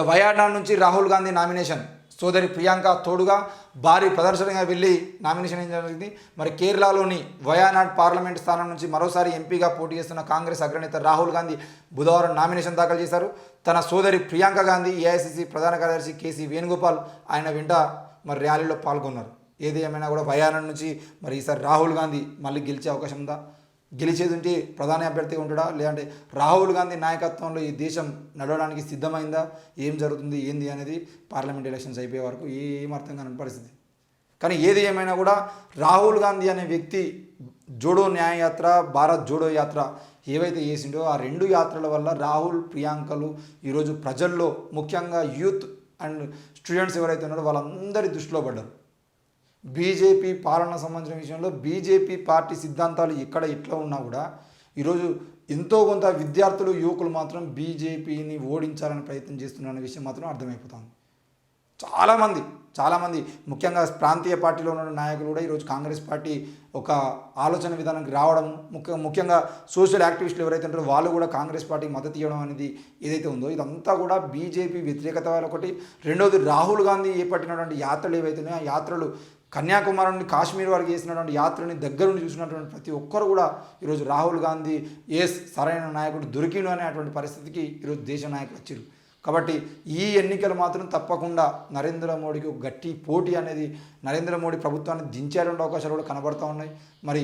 వయనాడ్ నుంచి రాహుల్ గాంధీ నామినేషన్ సోదరి ప్రియాంక తోడుగా భారీ ప్రదర్శనగా వెళ్ళి నామినేషన్ జరిగింది. మరి కేరళలోని వయనాడ్ పార్లమెంట్ స్థానం నుంచి మరోసారి ఎంపీగా పోటీ చేస్తున్న కాంగ్రెస్ అగ్రనేత రాహుల్ గాంధీ బుధవారం నామినేషన్ దాఖలు చేశారు. తన సోదరి ప్రియాంక గాంధీ ఏఐసిసి ప్రధాన కార్యదర్శి కేసీ వేణుగోపాల్ ఆయన వెంట మరి ర్యాలీలో పాల్గొన్నారు. ఏది ఏమైనా కూడా వయనాడ్ నుంచి మరి ఈసారి రాహుల్ గాంధీ మళ్ళీ గెలిచే అవకాశం ఉందా? గెలిచేది ఉంటే ప్రధాని అభ్యర్థిగా ఉంటాడా, లేదంటే రాహుల్ గాంధీ నాయకత్వంలో ఈ దేశం నడవడానికి సిద్ధమైందా, ఏం జరుగుతుంది ఏంది అనేది పార్లమెంట్ ఎలక్షన్స్ అయిపోయే వరకు ఏం అర్థం కాని పరిస్థితి. కానీ ఏది ఏమైనా కూడా రాహుల్ గాంధీ అనే వ్యక్తి జోడో న్యాయ యాత్ర, భారత్ జోడో యాత్ర ఏవైతే చేసిండో ఆ రెండు యాత్రల వల్ల రాహుల్ ప్రియాంకలు ఈరోజు ప్రజల్లో ముఖ్యంగా యూత్ అండ్ స్టూడెంట్స్ ఎవరైతే ఉన్నారో వాళ్ళందరి దృష్టిలో పడ్డారు. బీజేపీ పాలన సంబంధించిన విషయంలో బీజేపీ పార్టీ సిద్ధాంతాలు ఇక్కడ ఇట్లా ఉన్నా కూడా ఈరోజు ఎంతో కొంత విద్యార్థులు యువకులు మాత్రం బీజేపీని ఓడించాలని ప్రయత్నం చేస్తున్నారనే విషయం మాత్రం అర్థమైపోతుంది. చాలామంది ముఖ్యంగా ప్రాంతీయ పార్టీలో ఉన్న నాయకులు కూడా ఈరోజు కాంగ్రెస్ పార్టీ ఒక ఆలోచన విధానానికి రావడం, ముఖ్యంగా సోషల్ యాక్టివిస్టులు ఎవరైతే ఉంటారో వాళ్ళు కూడా కాంగ్రెస్ పార్టీకి మద్దతు ఇవ్వడం అనేది ఏదైతే ఉందో ఇదంతా కూడా బీజేపీ వ్యతిరేకత ఒకటి. రెండవది రాహుల్ గాంధీ చేపట్టినటువంటి యాత్రలు ఏవైతే ఉన్నాయో ఆ యాత్రలు కన్యాకుమారి నుండి కాశ్మీర్ వరకు చేసినటువంటి యాత్రని దగ్గరుండి చూసినటువంటి ప్రతి ఒక్కరు కూడా ఈరోజు రాహుల్ గాంధీ సరైన నాయకుడు దొరికిను అనేటువంటి పరిస్థితికి ఈరోజు దేశ నాయకులు వచ్చారు. కాబట్టి ఈ ఎన్నికలు మాత్రం తప్పకుండా నరేంద్ర మోడీకి ఒక గట్టి పోటీ అనేది నరేంద్ర మోడీ ప్రభుత్వాన్ని దించేటువంటి అవకాశాలు కూడా కనబడుతూ ఉన్నాయి. మరి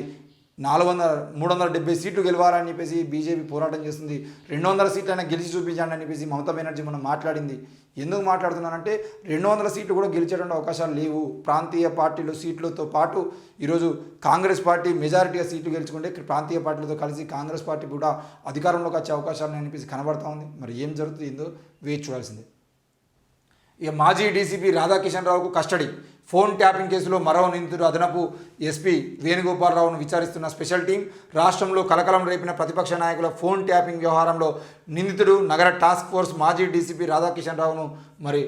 370 సీట్లు గెలవాలని చెప్పేసి బీజేపీ పోరాటం చేస్తుంది. 200 సీట్లు అయినా గెలిచి చూపించండి అని చెప్పేసి మమతా బెనర్జీ మనం మాట్లాడింది. ఎందుకు మాట్లాడుతున్నానంటే 200 సీట్లు కూడా గెలిచేటువంటి అవకాశాలు లేవు. ప్రాంతీయ పార్టీలు సీట్లతో పాటు ఈరోజు కాంగ్రెస్ పార్టీ మెజారిటీగా సీట్లు గెలుచుకుంటే ప్రాంతీయ పార్టీలతో కలిసి కాంగ్రెస్ పార్టీ కూడా అధికారంలోకి వచ్చే అవకాశాలు అనిపించి కనబడతా ఉంది. మరి ఏం జరుగుతుంది ఏందో వేచి చూడాల్సిందే. ఇక మాజీ డీసీపీ రాధాకిషన్ రావుకు కస్టడీ. ఫోన్ ట్యాపింగ్ కేసులో మరో నిందితుడు అదనపు ఎస్పీ వేణుగోపాలరావును విచారిస్తున్న స్పెషల్ టీం. రాష్ట్రంలో కలకలం రేపిన ప్రతిపక్ష నాయకుల ఫోన్ ట్యాపింగ్ వ్యవహారంలో నిందితుడు నగర టాస్క్ ఫోర్స్ మాజీ డీసీపీ రాధాకిషన్ రావును మరి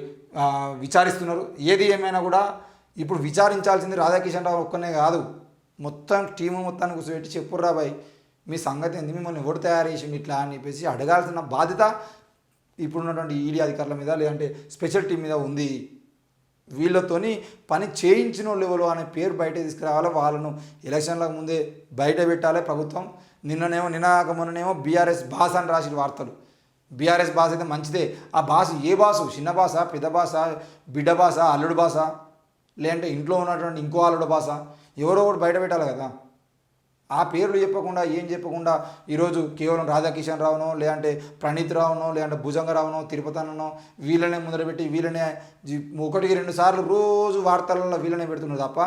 విచారిస్తున్నారు. ఏది ఏమైనా కూడా ఇప్పుడు విచారించాల్సింది రాధాకిషన్ రావు ఒక్కనే కాదు, మొత్తం టీము మొత్తాన్ని కూర్చోబెట్టి చెప్పుర్రా బాయ్ మీ సంగతి ఏంది, మిమ్మల్ని ఎవరు తయారు చేసింది ఇట్లా అని చెప్పేసి అడగాల్సిన బాధ్యత ఇప్పుడున్నటువంటి ఈడీ అధికారుల మీద లేదంటే స్పెషల్ టీం మీద ఉంది. వీళ్ళతోని పని చేయించిన వాళ్ళు ఎవరు అనే పేరు బయట తీసుకురావాలి, వాళ్ళను ఎలక్షన్లకు ముందే బయట పెట్టాలి ప్రభుత్వం. నిన్ననేమో బీఆర్ఎస్ భాష అని రాసిన వార్తలు. బీఆర్ఎస్ భాష అయితే మంచిదే, ఆ భాష ఏ భాష, చిన్న భాష, పెద్ద భాష, బిడ్డ భాష, అల్లుడు భాష, లేదంటే ఇంట్లో ఉన్నటువంటి ఇంకో అల్లుడు భాష, ఎవరో ఒకటి బయట పెట్టాలి కదా. ఆ పేర్లు చెప్పకుండా ఏం చెప్పకుండా ఈరోజు కేవలం రాధాకిషన్ రావునో లేదంటే ప్రణీత్ రావునో లేదంటే భుజంగరావునో తిరుపతనో వీళ్ళనే ముందరబెట్టి వీళ్ళనే 1-2 సార్లు రోజు వార్తలలో వీళ్ళనే పెడుతున్నారు తప్ప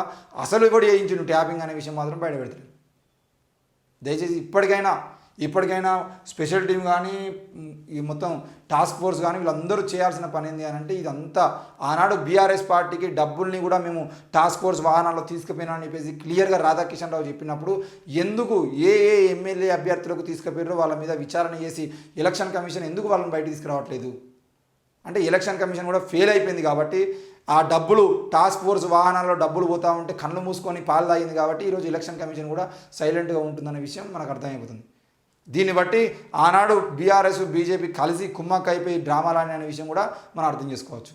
అసలు ఎవడు చేయించును ట్యాపింగ్ అనే విషయం మాత్రం బయట పెడతారు. దయచేసి ఇప్పటికైనా స్పెషల్ టీం కానీ ఈ మొత్తం టాస్క్ ఫోర్స్ కానీ వీళ్ళందరూ చేయాల్సిన పని ఏంటి అని అంటే ఇదంతా ఆనాడు బీఆర్ఎస్ పార్టీకి డబ్బుల్ని కూడా మేము టాస్క్ ఫోర్స్ వాహనాల్లో తీసుకుపోయినా అని చెప్పేసి క్లియర్గా రాధాకిషన్ రావు చెప్పినప్పుడు ఎందుకు ఏ ఎమ్మెల్యే అభ్యర్థులకు తీసుకుపోయారో వాళ్ళ మీద విచారణ చేసి ఎలక్షన్ కమిషన్ ఎందుకు వాళ్ళని బయట తీసుకురావట్లేదు అంటే ఎలక్షన్ కమిషన్ కూడా ఫెయిల్ అయిపోయింది కాబట్టి ఆ డబ్బులు టాస్క్ ఫోర్స్ వాహనాల్లో డబ్బులు పోతూ ఉంటే కళ్ళు మూసుకొని పాలు తాగింది కాబట్టి ఈరోజు ఎలక్షన్ కమిషన్ కూడా సైలెంట్గా ఉంటుందనే విషయం మనకు అర్థమైపోతుంది. దీన్ని బట్టి ఆనాడు బీఆర్ఎస్ బీజేపీ కలిసి కుమ్మక్కైపోయి డ్రామాలని అనే విషయం కూడా మనం అర్థం చేసుకోవచ్చు.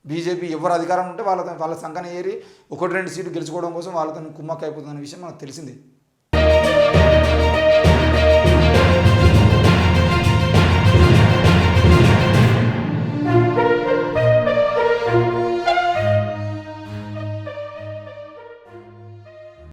బీజేపీ ఎవరు అధికారం ఉంటే వాళ్ళ సంఘాన్ని ఏరి 1-2 సీట్లు గెలుచుకోవడం కోసం వాళ్ళతో కుమ్మక్కైపోతుందనే విషయం మనకు తెలిసింది.